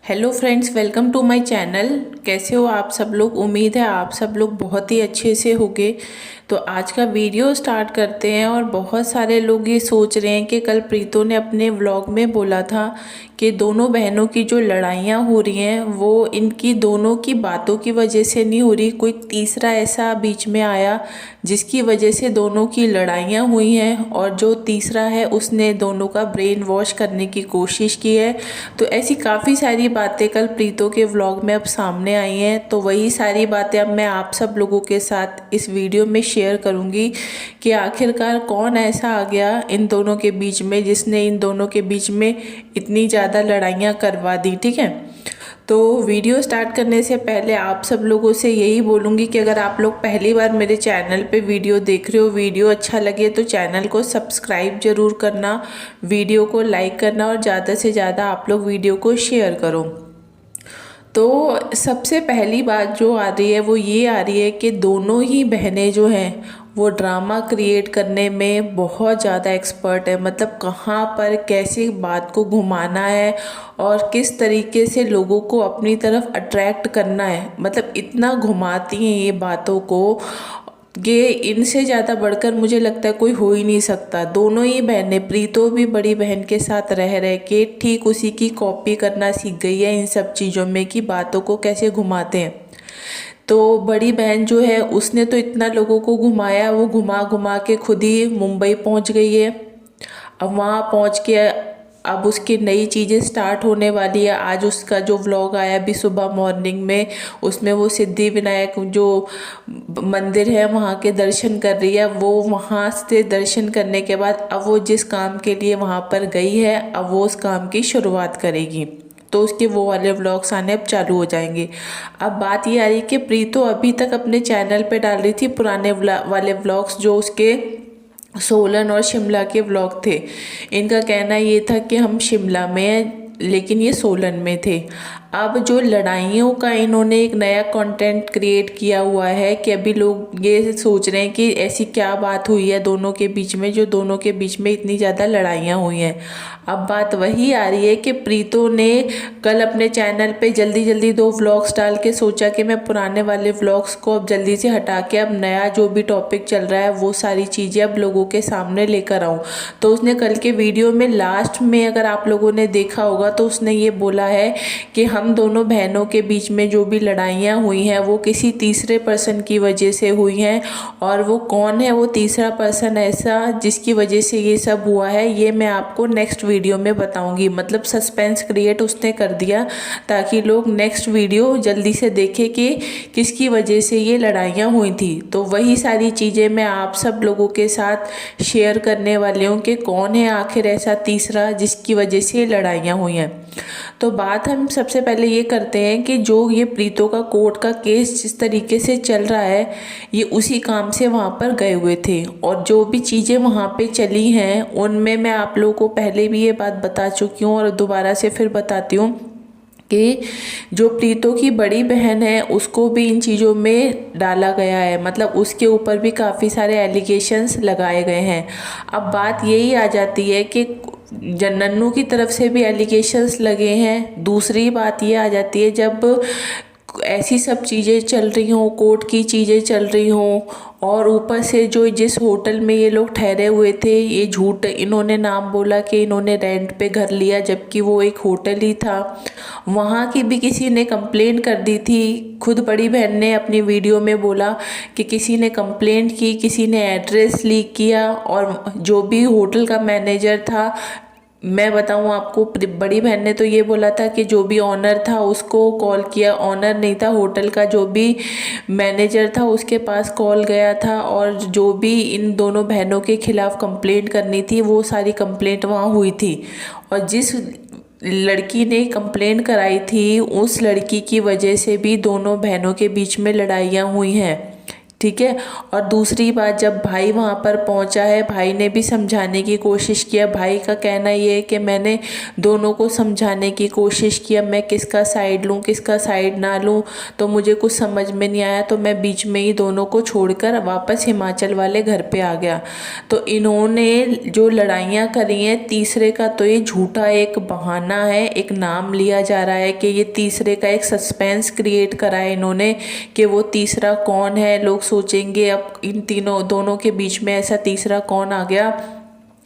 Hello friends, welcome to my channel. कैसे हो आप सब लोग? उम्मीद है आप सब लोग बहुत ही अच्छे से होंगे। तो आज का वीडियो स्टार्ट करते हैं। और बहुत सारे लोग ये सोच रहे हैं कि कल प्रीतो ने अपने व्लॉग में बोला था कि दोनों बहनों की जो लड़ाइयाँ हो रही हैं वो इनकी दोनों की बातों की वजह से नहीं हो रही, कोई तीसरा ऐसा बीच में आया जिसकी वजह से दोनों की लड़ाइयाँ हुई हैं, और जो तीसरा है उसने दोनों का ब्रेन वॉश करने की कोशिश की है। तो ऐसी काफ़ी सारी बातें कल प्रीतो के व्लॉग में अब सामने आई हैं। तो वही सारी बातें अब मैं आप सब लोगों के साथ इस वीडियो में शेयर करूंगी कि आखिरकार कौन ऐसा आ गया इन दोनों के बीच में जिसने इन दोनों के बीच में इतनी ज़्यादा लड़ाइयाँ करवा दी। ठीक है, तो वीडियो स्टार्ट करने से पहले आप सब लोगों से यही बोलूँगी कि अगर आप लोग पहली बार मेरे चैनल पे वीडियो देख रहे हो, वीडियो अच्छा लगे तो चैनल को सब्सक्राइब ज़रूर करना, वीडियो को लाइक करना और ज़्यादा से ज़्यादा आप लोग वीडियो को शेयर करो। तो सबसे पहली बात जो आ रही है वो ये आ रही है कि दोनों ही बहनें जो हैं वो ड्रामा क्रिएट करने में बहुत ज़्यादा एक्सपर्ट है। मतलब कहाँ पर कैसे बात को घुमाना है और किस तरीके से लोगों को अपनी तरफ अट्रैक्ट करना है, मतलब इतना घुमाती हैं ये बातों को। ये इनसे ज़्यादा बढ़कर मुझे लगता है कोई हो ही नहीं सकता। दोनों ही बहनें, प्रीतो भी बड़ी बहन के साथ रह रह के ठीक उसी की कॉपी करना सीख गई है इन सब चीज़ों में कि बातों को कैसे घुमाते हैं। तो बड़ी बहन जो है उसने तो इतना लोगों को घुमाया, वो घुमा घुमा के खुद ही मुंबई पहुंच गई है। अब वहाँ पहुँच के अब उसकी नई चीज़ें स्टार्ट होने वाली है। आज उसका जो व्लॉग आया भी सुबह मॉर्निंग में, उसमें वो सिद्धि विनायक जो मंदिर है वहाँ के दर्शन कर रही है। वो वहाँ से दर्शन करने के बाद अब वो जिस काम के लिए वहाँ पर गई है अब वो उस काम की शुरुआत करेगी। तो उसके वो वाले व्लॉग्स आने अब चालू हो जाएंगे। अब बात ये आ रही है कि प्रीतो अभी तक अपने चैनल पे डाल रही थी पुराने वाले व्लॉग्स जो उसके सोलन और शिमला के व्लॉग थे। इनका कहना ये था कि हम शिमला में हैं लेकिन ये सोलन में थे। अब जो लड़ाइयों का इन्होंने एक नया कंटेंट क्रिएट किया हुआ है कि अभी लोग ये सोच रहे हैं कि ऐसी क्या बात हुई है दोनों के बीच में जो दोनों के बीच में इतनी ज़्यादा लड़ाइयाँ हुई हैं। अब बात वही आ रही है कि प्रीतो ने कल अपने चैनल पे जल्दी जल्दी 2 व्लॉग्स डाल के सोचा कि मैं पुराने वाले व्लॉग्स को अब जल्दी से हटा के अब नया जो भी टॉपिक चल रहा है वो सारी चीज़ें अब लोगों के सामने लेकर आऊँ। तो उसने कल के वीडियो में लास्ट में अगर आप लोगों ने देखा होगा तो उसने ये बोला है कि हम दोनों बहनों के बीच में जो भी लड़ाइयाँ हुई हैं वो किसी तीसरे पर्सन की वजह से हुई हैं, और वो कौन है वो तीसरा पर्सन ऐसा जिसकी वजह से ये सब हुआ है ये मैं आपको नेक्स्ट वीडियो में बताऊंगी। मतलब सस्पेंस क्रिएट उसने कर दिया ताकि लोग नेक्स्ट वीडियो जल्दी से देखें कि किसकी वजह से ये लड़ाइयाँ हुई थी। तो वही सारी चीज़ें मैं आप सब लोगों के साथ शेयर करने वाली हूँ कि कौन है आखिर ऐसा तीसरा जिसकी वजह से ये लड़ाइयाँ हुई हैं। तो बात हम सबसे पहले ये करते हैं कि जो ये प्रीतो का कोर्ट का केस जिस तरीके से चल रहा है ये उसी काम से वहाँ पर गए हुए थे, और जो भी चीज़ें वहाँ पे चली हैं उनमें मैं आप लोगों को पहले भी ये बात बता चुकी हूँ और दोबारा से फिर बताती हूँ कि जो प्रीतो की बड़ी बहन है उसको भी इन चीज़ों में डाला गया है। मतलब उसके ऊपर भी काफ़ी सारे एलिगेशंस लगाए गए हैं। अब बात यही आ जाती है कि नन्नू की तरफ से भी एलिगेशंस लगे हैं। दूसरी बात ये आ जाती है जब ऐसी सब चीज़ें चल रही हों, कोर्ट की चीज़ें चल रही हों, और ऊपर से जो जिस होटल में ये लोग ठहरे हुए थे ये झूठ इन्होंने नाम बोला कि इन्होंने रेंट पे घर लिया जबकि वो एक होटल ही था। वहाँ की भी किसी ने कंप्लेंट कर दी थी। खुद बड़ी बहन ने अपनी वीडियो में बोला कि किसी ने कंप्लेंट की, किसी ने एड्रेस लीक किया, और जो भी होटल का मैनेजर था, मैं बताऊं आपको, बड़ी बहन ने तो ये बोला था कि जो भी ऑनर था उसको कॉल किया, ऑनर नहीं था होटल का, जो भी मैनेजर था उसके पास कॉल गया था, और जो भी इन दोनों बहनों के खिलाफ़ कंप्लेंट करनी थी वो सारी कंप्लेंट वहाँ हुई थी। और जिस लड़की ने कंप्लेंट कराई थी उस लड़की की वजह से भी दोनों बहनों के बीच में लड़ाइयाँ हुई हैं ठीक है। और दूसरी बात, जब भाई वहाँ पर पहुँचा है, भाई ने भी समझाने की कोशिश किया। भाई का कहना ये है कि मैंने दोनों को समझाने की कोशिश किया, मैं किसका साइड लूँ किसका साइड ना लूँ, तो मुझे कुछ समझ में नहीं आया, तो मैं बीच में ही दोनों को छोड़कर वापस हिमाचल वाले घर पे आ गया। तो इन्होंने जो लड़ाइयाँ करी हैं, तीसरे का तो ये झूठा एक बहाना है, एक नाम लिया जा रहा है कि ये तीसरे का एक सस्पेंस क्रिएट करा है इन्होंने कि वो तीसरा कौन है। लोग सोचेंगे अब इन दोनों के बीच में ऐसा तीसरा कौन आ गया,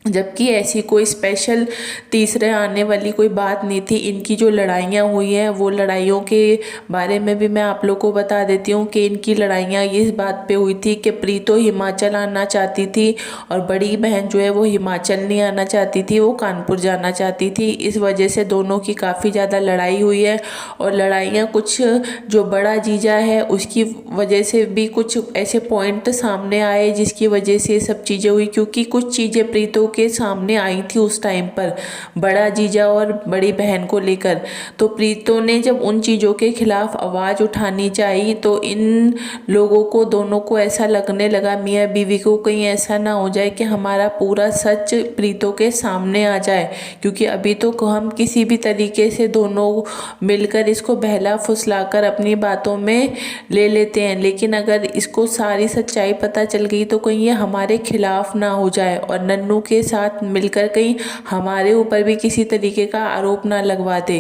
जबकि ऐसी कोई स्पेशल तीसरे आने वाली कोई बात नहीं थी। इनकी जो लड़ाइयाँ हुई हैं, वो लड़ाइयों के बारे में भी मैं आप लोग को बता देती हूँ कि इनकी लड़ाइयाँ इस बात पे हुई थी कि प्रीतो हिमाचल आना चाहती थी और बड़ी बहन जो है वो हिमाचल नहीं आना चाहती थी, वो कानपुर जाना चाहती थी। इस वजह से दोनों की काफ़ी ज़्यादा लड़ाई हुई है। और लड़ाइयाँ कुछ जो बड़ा जीजा है उसकी वजह से भी कुछ ऐसे पॉइंट सामने आए जिसकी वजह से ये सब चीज़ें हुई, क्योंकि कुछ चीज़ें प्रीतो के सामने आई थी उस टाइम पर बड़ा जीजा और बड़ी बहन को लेकर। तो प्रीतो ने जब उन चीज़ों के खिलाफ आवाज़ उठानी चाहिए, तो इन लोगों को दोनों को ऐसा लगने लगा, मियाँ बीवी को कहीं ऐसा ना हो जाए कि हमारा पूरा सच प्रीतो के सामने आ जाए, क्योंकि अभी तो हम किसी भी तरीके से दोनों मिलकर इसको बहला फुसलाकर अपनी बातों में ले लेते हैं, लेकिन अगर इसको सारी सच्चाई पता चल गई तो कहीं ये हमारे खिलाफ ना हो जाए और नन्नू के साथ मिलकर कहीं हमारे ऊपर भी किसी तरीके का आरोप ना लगवा दे।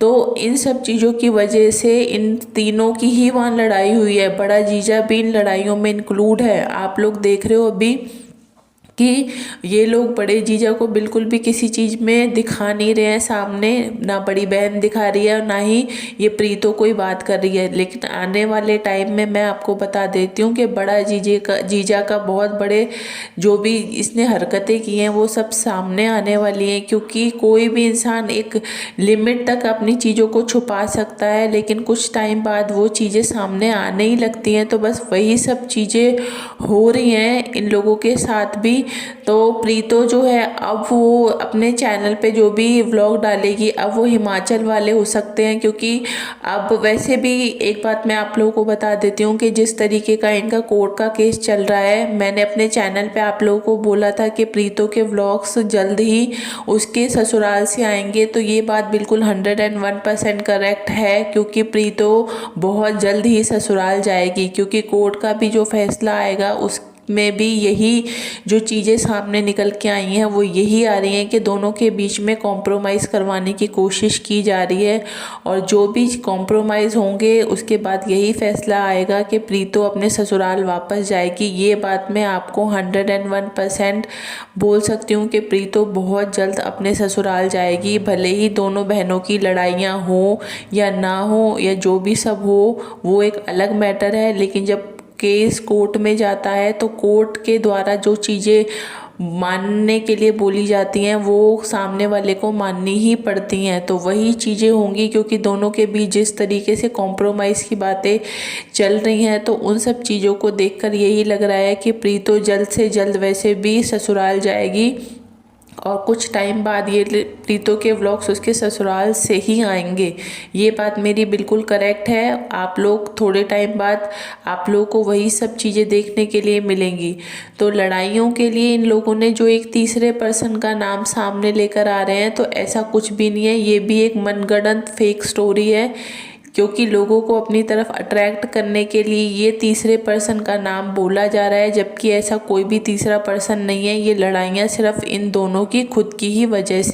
तो इन सब चीज़ों की वजह से इन तीनों की ही वहाँ लड़ाई हुई है। बड़ा जीजा भी इन लड़ाइयों में इंक्लूड है। आप लोग देख रहे हो अभी कि ये लोग बड़े जीजा को बिल्कुल भी किसी चीज़ में दिखा नहीं रहे हैं सामने, ना बड़ी बहन दिखा रही है और ना ही ये प्रीतो कोई बात कर रही है। लेकिन आने वाले टाइम में मैं आपको बता देती हूँ कि बड़ा जीजा का बहुत बड़े जो भी इसने हरकतें की हैं वो सब सामने आने वाली हैं, क्योंकि कोई भी इंसान एक लिमिट तक अपनी चीज़ों को छुपा सकता है, लेकिन कुछ टाइम बाद वो चीज़ें सामने आने ही लगती हैं। तो बस वही सब चीज़ें हो रही हैं इन लोगों के साथ भी। तो प्रीतो जो है अब वो अपने चैनल पे जो भी व्लॉग डालेगी, अब वो हिमाचल वाले हो सकते हैं, क्योंकि अब वैसे भी एक बात मैं आप लोगों को बता देती हूँ कि जिस तरीके का इनका कोर्ट का केस चल रहा है, मैंने अपने चैनल पे आप लोगों को बोला था कि प्रीतो के व्लॉग्स जल्द ही उसके ससुराल से आएंगे। तो ये बात बिल्कुल 101% करेक्ट है, क्योंकि प्रीतो बहुत जल्द ही ससुराल जाएगी, क्योंकि कोर्ट का भी जो फैसला आएगा उस में भी यही जो चीज़ें सामने निकल के आई हैं वो यही आ रही हैं कि दोनों के बीच में कॉम्प्रोमाइज़ करवाने की कोशिश की जा रही है। और जो भी कॉम्प्रोमाइज़ होंगे उसके बाद यही फैसला आएगा कि प्रीतो अपने ससुराल वापस जाएगी। ये बात मैं आपको 101% बोल सकती हूँ कि प्रीतो बहुत जल्द अपने ससुराल जाएगी, भले ही दोनों बहनों की लड़ाइयाँ हो या ना हो या जो भी सब हो वो एक अलग मैटर है। लेकिन जब केस कोर्ट में जाता है तो कोर्ट के द्वारा जो चीज़ें मानने के लिए बोली जाती हैं वो सामने वाले को माननी ही पड़ती हैं। तो वही चीज़ें होंगी, क्योंकि दोनों के बीच जिस तरीके से कॉम्प्रोमाइज़ की बातें चल रही हैं, तो उन सब चीज़ों को देखकर यही लग रहा है कि प्रीतो जल्द से जल्द वैसे भी ससुराल जाएगी और कुछ टाइम बाद ये प्रीतो के व्लॉग्स उसके ससुराल से ही आएंगे। ये बात मेरी बिल्कुल करेक्ट है। आप लोग थोड़े टाइम बाद आप लोगों को वही सब चीज़ें देखने के लिए मिलेंगी। तो लड़ाइयों के लिए इन लोगों ने जो एक तीसरे पर्सन का नाम सामने लेकर आ रहे हैं, तो ऐसा कुछ भी नहीं है, ये भी एक मनगढ़ंत फेक स्टोरी है, क्योंकि लोगों को अपनी तरफ अट्रैक्ट करने के लिए ये तीसरे पर्सन का नाम बोला जा रहा है, जबकि ऐसा कोई भी तीसरा पर्सन नहीं है। ये लड़ाइयाँ सिर्फ इन दोनों की खुद की ही वजह से